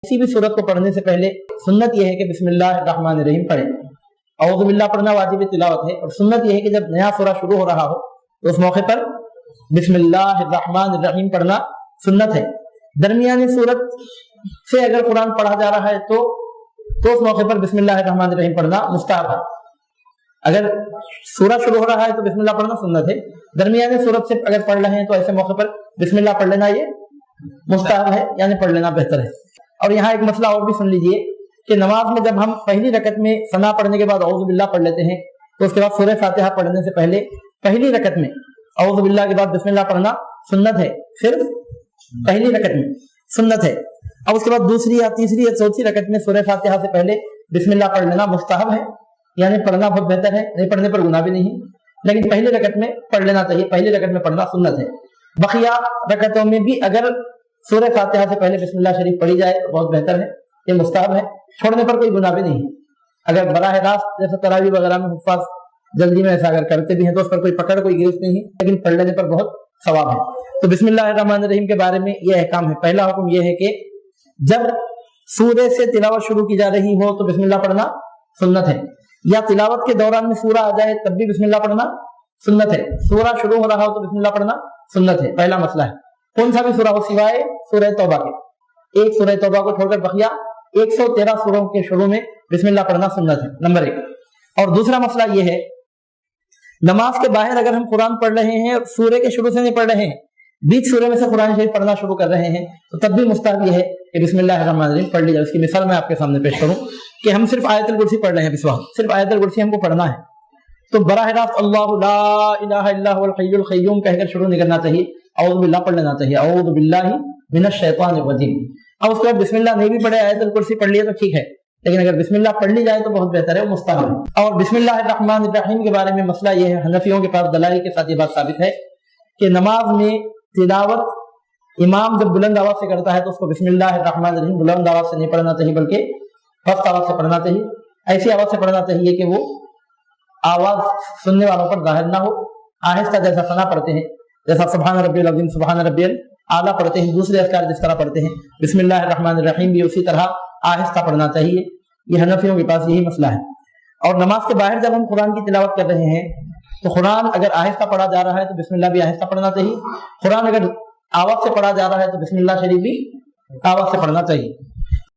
किसी भी सूरत को पढ़ने से पहले सुन्नत यह है कि बिस्मिल्लाहिर्रहमानिर्रहीम पढ़ें। औज़ु बिल्लाह पढ़ना वाजिब तिलावत है, और सुन्नत यह है कि जब नया सूरा शुरू हो रहा हो तो उस मौके पर बिस्मिल्लाहिर्रहमानिर्रहीम पढ़ना सुन्नत है। दरमियानी सूरत से अगर कुरान पढ़ा जा रहा है तो उस मौके पर बिस्मिल्लाहिर्रहमानिर्रहीम पढ़ना मुस्ताहब है। अगर सूरा शुरू हो रहा है तो बिस्मिल्लाह पढ़ना सुन्नत है। दरमियानी सूरत से अगर पढ़ रहे हैं तो ऐसे मौके पर बिस्मिल्लाह पढ़ लेना ये मुस्ताहब है, यानी पढ़ लेना बेहतर है। और यहाँ एक मसला और भी सुन लीजिए कि नमाज में जब हम पहली रकत में सना पढ़ने के बाद औज़ु बिल्लाह पढ़ लेते हैं तो उसके बाद सूरह फातिहा पढ़ने से पहले पहली रकत में औज़ु बिल्लाह के बाद बिस्मिल्लाह पढ़ना सुन्नत है, सिर्फ पहली रकत में सुन्नत है। अब उसके बाद दूसरी या तीसरी या चौथी रकत में सूरह फातिहा से पहले बिस्मिल्लाह पढ़ लेना मुस्ताहब है, यानी पढ़ना बहुत बेहतर है, नहीं पढ़ने पर गुनाह भी नहीं, लेकिन पहली रकत में पढ़ लेना चाहिए, पहली रकत में पढ़ना सुन्नत है। बकिया रकतों में भी अगर सूरह फातिहा से पहले बिस्मिल्लाह शरीफ पढ़ी जाए तो बहुत बेहतर है, ये मुस्ताहब है, छोड़ने पर कोई गुनाह भी नहीं। अगर बराह रास्त जैसे तरावी वगैरह में हुफ्फाज जल्दी में ऐसा अगर करते भी हैं तो उस पर कोई पकड़ कोई गिरफ्त नहीं है, लेकिन पढ़ लेने पर बहुत सवाब है। तो बिस्मिल्लाहिर्रहमानिर्रहीम के बारे में यह अहकाम है। पहला हुक्म यह है कि जब सूरे से तिलावत शुरू की जा रही हो तो बिस्मिल्लाह पढ़ना सुन्नत है, या तिलावत के दौरान में सूरा आ जाए तब भी बिस्मिल्लाह पढ़ना सुन्नत है। सूरा शुरू हो रहा हो तो बिस्मिल्लाह पढ़ना सुन्नत है, पहला मसला है। कौन सा भी सूरा हो सिवाय सूरह तौबा के, एक सूरह तौबा को छोड़कर बकिया 113 सूरों के शुरू में बिस्मिल्लाह पढ़ना सुन्नत है, नंबर 1। और दूसरा मसला यह है, नमाज के बाहर अगर हम कुरान पढ़ रहे हैं और सूरे के शुरू से नहीं पढ़ रहे हैं, बीच सूरे में से कुरान शरीफ पढ़ना शुरू कर रहे हैं, तो तब भी मुस्ताहब यह है कि बिस्मिल्लाहिर्रहमानिर्रहीम पढ़ ली जाए। उसकी मिसाल मैं आपके सामने पेश करूं कि हम सिर्फ आयतुल कुर्सी पढ़ रहे हैं, इस वक्त सिर्फ आयतुल कुर्सी हमको पढ़ना है, तो बराह रास्त अल्लाहु ला इलाहा इल्ला हुवल हय्युल क़य्यूम कहकर शुरू नहीं करना चाहिए, औज़ु बिल्लाह पढ़ लेना चाहिए, औज़ु बिल्लाहि मिनश शैतानिर रजीम। अब उसके बाद बिस्मिल्लाह नहीं भी पढ़े, आयतुल कुर्सी पढ़ लिया तो ठीक है, लेकिन अगर बिस्मिल्लाह पढ़ ली जाए तो बहुत बेहतर है, मुस्ताहब है। और बिस्मिल्लाहिर्रहमानिर्रहीम के बारे में मसला यह है, हनफियों के पास दलाइल के साथ ये बात साबित है कि नमाज में तिलावत इमाम जब बुलंद आवाज से करता है तो उसको बिस्मिल्लाहिर्रहमानिर्रहीम बुलंद आवाज से नहीं पढ़ना चाहिए, बल्कि पस्त आवाज से पढ़ना चाहिए। ऐसी आवाज से पढ़ना चाहिए कि वो आवाज सुनने वालों पर जाहिर ना हो, आहिस्ता जैसा सना पढ़ते हैं, जैसा सुभान रब्बियल अज़ीम सुभान रब्बियल आला पढ़ते हैं, दूसरे अज़कार जिस तरह पढ़ते हैं, बिस्मिल्लाहिर्रहमानिर्रहीम भी उसी तरह आहिस्ता पढ़ना चाहिए। ये हनफियों के पास यही मसला है। और नमाज के बाहर जब हम कुरान की तिलावत कर रहे हैं तो कुरान अगर आहिस्ता पढ़ा जा रहा है तो बिस्मिल्लाह भी आहिस्ता पढ़ना चाहिए, कुरान अगर आवाज से पढ़ा जा रहा है तो बिस्मिल्लाह शरीफ भी आवाज से पढ़ना चाहिए।